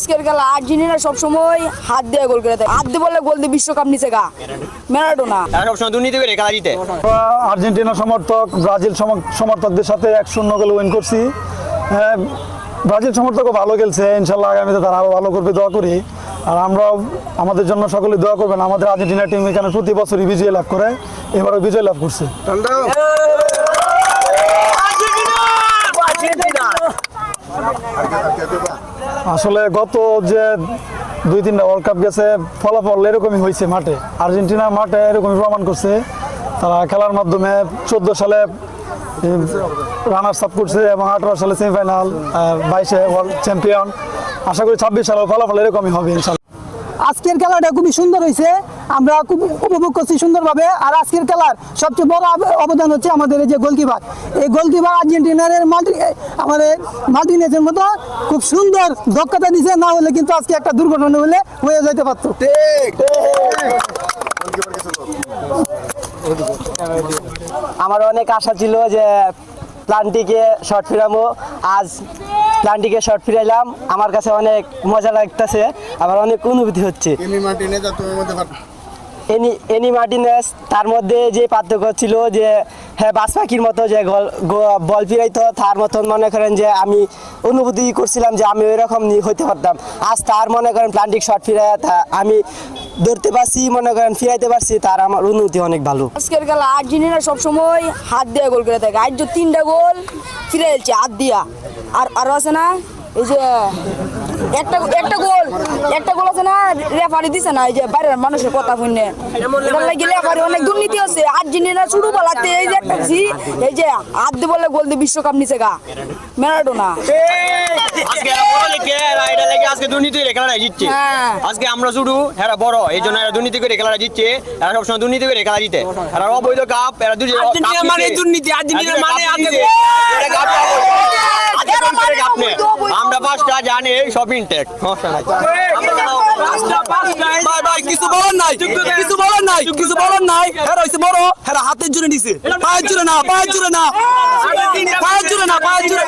আজকের খেলা আর্জেন্টিনা সবসময় হাত দিয়ে গোল করে দেয়। হাত দিয়ে বলে গোল দিয়ে বিশ্বকাপ নিচে গা ম্যারাডোনা সবসময় দুর্নীতি করে খেলা জিতে। আর্জেন্টিনা সমর্থক ব্রাজিল সমর্থকদের সাথে 1-0 গোলে উইন করছি। ব্রাজিল সমর্থকও ভালো খেলছে, ইনশাল্লাহ আগামীতে তারা আরও ভালো করবে, দোয়া করি। আর আমরাও আমাদের জন্য সকলে দোয়া করবেন। আমাদের আর্জেন্টিনা টিম এখানে প্রতি বছরই বিজয় লাভ করে, এবারও বিজয় লাভ করছে। আসলে গত যে 2-3টা ওয়ার্ল্ড কাপ গেছে ফলাফল এরকমই হয়েছে, মাঠে আর্জেন্টিনা মাঠে এরকমই প্রমাণ করছে। তারা খেলার মাধ্যমে 14 সালে রানার্স আপ করছে এবং 18 সালে সেমিফাইনাল, 22-এ ওয়ার্ল্ড চ্যাম্পিয়ন। আশা করি 26 সালেও ফলাফল এরকমই হবে ইনশাল্লাহ। আজকের খেলাটা খুবই সুন্দর হয়েছে, আমরা খুব উপভোগ করছি সুন্দরভাবে। আর আজকের খেলার সবচেয়ে বড় অবদান হচ্ছে আমাদের এই যে গোলকিপার, এই গোলকিপার আর্জেন্টিনার আমাদের মার্টিনেজের মতো খুব সুন্দর দক্ষতা দিছে, না হলে কিন্তু আজকে একটা দুর্ঘটনা হয়ে যেতে পারত। আমার অনেক আশা ছিল যে প্লান্টিকে শর্ট ফিরামো, আজ প্লান্টিকে শর্ট ফিরাইলাম, আমার কাছে অনেক মজা লাগতেছে, আবার অনেক অনুভূতি হচ্ছে। এনি মার্টিনেজ তার মধ্যে যে পার্থক্য ছিল যে হ্যাঁ বাস পাখির মতো যে বল ফিরাইতো, তার মতন মনে করেন যে আমি অনুভূতি করছিলাম যে আমি ওইরকম হইতে পারতাম। আজ তার মনে করেন প্লান্টিক শর্ট ফিরাই আমি ধরতে পারছি, মনে করেন ফিরাইতে পারছি, তার আমার অনুভূতি অনেক ভালো। আজকের খেলা আর্জেন্টিনা সবসময় হাত দিয়ে গোল করে দেয়। আজ 3টা গোল ফিরাইছে হাত দিয়া। আর আরো আছে না এই যে একটা গোল আছে না রেফারি দিছে না, এই যে বাইরের মানুষের কথা শুনে এটার লাগি রেফারি অনেক দুর্নীতি আছে। আর্জেন্টিনা শুরু বলাতে এই যে একটা এই যে হাত দিয়ে বলে গোল দিয়ে বিশ্বকাপ নিচে গা ম্যারাডোনা। আজকে দুর্নীতি করে খেলাটা জিতছে। আজকে আমরা শুধু এরা বড়, এই জন্য এরা দুর্নীতি করে খেলাটা জিতছে। এরা সবসময় দুর্নীতি করে খেলা জিতে। এরা অবৈধ কাপ, এরা আর্জেন্টিনা মানে দুর্নীতি, আর্জেন্টিনা মানে আমরা 5টা জানি সব ইনটেক। কিছু বলার নাই, কিছু বলার নাই, কিছু বলার নাই। হেরা হইছে বড়, হেরা হাতের জুড়ে নিছে, পায়ের জুড়ে না, পায়ের জুড়ে না, পায়ের জুড়ে না, পায়ের জুড়ে।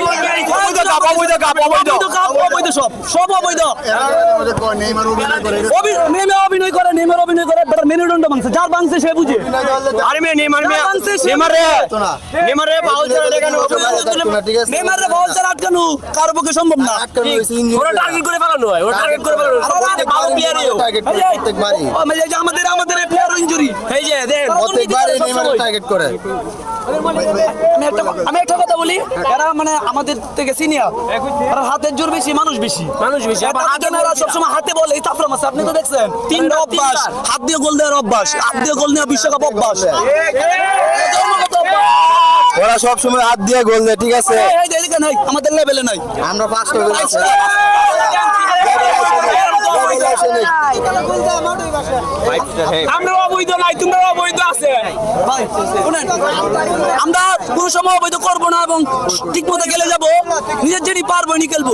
অবৈধ কাপ, অবৈধ কাপ, অবৈধ কাপ, অবৈধ সব অবৈধ। নেমে অভিনয় করে, নেমের অভিনয় করে, বেটার মেরুদণ্ড ভাঙছে, যার ভাঙছে সে বুঝে। আরে মে নেমারে বাউল ছাড়া দেখানো, নেমারে বাউল ছাড়া আটকানো কারো পক্ষে সম্ভব না। ওরা টার্গেট করে ফেলানো হয়, ওরা টার্গেট করে ফেলানো। ভালো প্লেয়ারও আমাদের প্লেয়ার ইনজুরি এই যে দেখেন প্রত্যেকবারই নেমারে টার্গেট করে। আমি একটা কথা বলি, এরা মানে আমাদের থেকে সিনিয়র, এরা হাতের জোর বেশি, মানুষ বেশি। এরা সবসময় হাতে বলে এই তাফরা মাছ, আপনি তো দেখছেন 3টা অভ্যাস, হাত দিয়ে গোল দেওয়ার অভ্যাস, হাত দিয়ে গোল নেওয়া বিশ্বকাপ অভ্যাস। ওরা সবসময় হাত দিয়ে গোল দেয়, ঠিক আছে, আমাদের লেভেলে নাই। আমরা 5টা গোল আছে। আমরা অবৈধ নাই, তোমরা অবৈধ আছে। আমরা কোনো সময় অবৈধ করবো না এবং ঠিক মতো খেলে যাবো, নিজের যেটি পারবো নি খেলবো।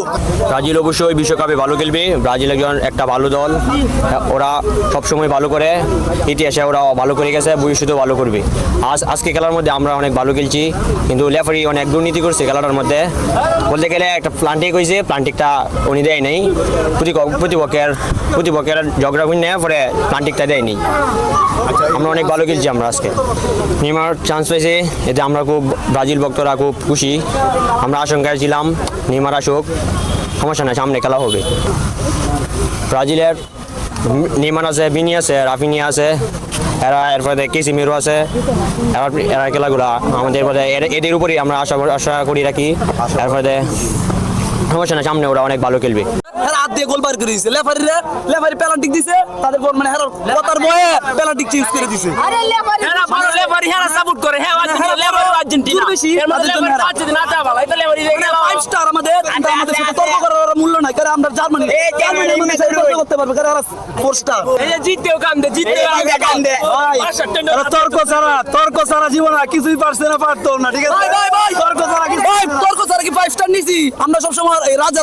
ব্রাজিল অবশ্যই বিশ্বকাপে ভালো খেলবে। ব্রাজিল একজন একটা ভালো দল, ওরা সবসময় ভালো করে, ইতিহাসে ওরা ভালো করে গেছে, ভবিষ্যতেও ভালো করবে। আজকে খেলার মধ্যে আমরা অনেক ভালো খেলছি, কিন্তু রেফারি অনেক দুর্নীতি করছে খেলাটার মধ্যে। বলতে গেলে একটা প্লান্টিক হয়েছে, প্লান্টিকটা উনি দেয় নাই, প্রতিপক্ষের ঝগড়া নেওয়ার পরে প্লান্টিকটা দেয়নি। আমরা অনেক ভালো খেলছি আমরা আজকে। নেইমার চান্স পেয়েছে, এতে আমরা খুব, ব্রাজিল ভক্তরা খুব খুশি। আমরা আশঙ্কায় ছিলাম নেইমার আসুক, সমস্যা নাই, সামনে খেলা হবে। ব্রাজিলের নেইমার আছে, ভিনি আছে, রাফিনিয়া আছে, এরপরে ক্যাসিমিরো আছে। এরা খেলাগুলা আমাদের এদের উপরেই আমরা আশা করি রাখি। এরপরে সমস্যা না, সামনে ওরা অনেক ভালো খেলবে। হাত দিয়ে গোল বার করে দিয়েছে, লেফারি পেনাল্টি দিছে, তাদের পর মানে কথার বয়ে পেনাল্টি চেঞ্জ করে দিছে। আরে লেফারি হেরা সাপোর্ট করে, হ্যাঁ আর্জেন্টিনা বেশি, ফাইভ স্টার আমাদের সাথে তর্ক করার মূল্য নাই, কারণ আমরা জার্মানি করতে পারবে, কারণ 4 স্টার। এই যে জিততেও কান্দে, তর্ক ছাড়া জীবন কিছুই পারছে না, পারতো না, ঠিক আছে। তর্ক ছাড়া কি 5 স্টার নিছি আমরা সবসময় রাজা।